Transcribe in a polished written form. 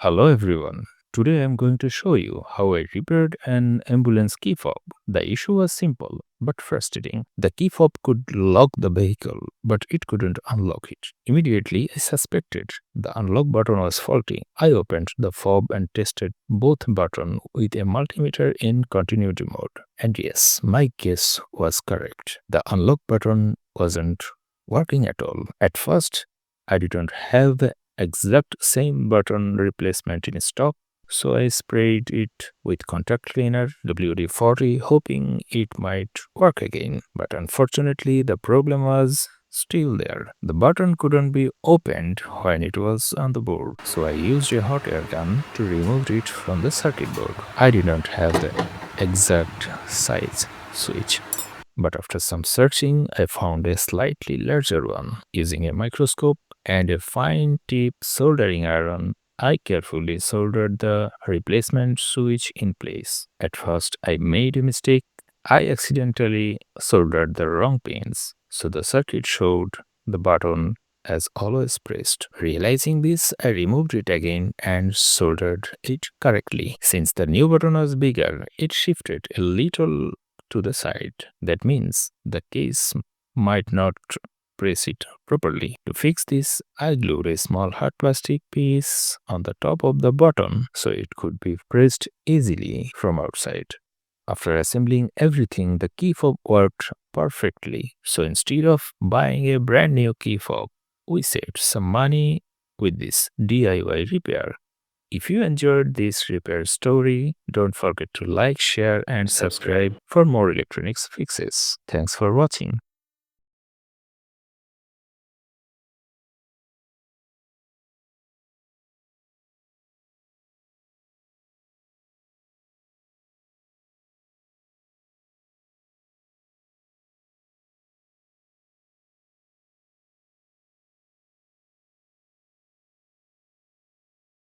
Hello everyone. Today I'm going to show you how I repaired an ambulance key fob. The issue was simple but frustrating. The key fob could lock the vehicle, but it couldn't unlock it. Immediately, I suspected the unlock button was faulty. I opened the fob and tested both buttons with a multimeter in continuity mode. And yes, my guess was correct. The unlock button wasn't working at all. At first, I didn't have the exact same button replacement in stock, so I sprayed it with contact cleaner WD-40 hoping it might work again. But unfortunately, the problem was still there. The button couldn't be opened when it was on the board, so I used a hot air gun to remove it from the circuit board. I didn't have the exact size switch, but after some searching, I found a slightly larger one. Using a microscope and a fine tip soldering iron, I carefully soldered the replacement switch in place. At first, I made a mistake. I accidentally soldered the wrong pins, so the circuit showed the button as always pressed. Realizing this, I removed it again and soldered it correctly. Since the new button was bigger, it shifted a little to the side. That means the case might not press it properly. To fix this, I glued a small hard plastic piece on the top of the button so it could be pressed easily from outside. After assembling everything, the key fob worked perfectly. So instead of buying a brand new key fob, we saved some money with this DIY repair. If you enjoyed this repair story, don't forget to like, share, and subscribe for more electronics fixes. Thanks for watching.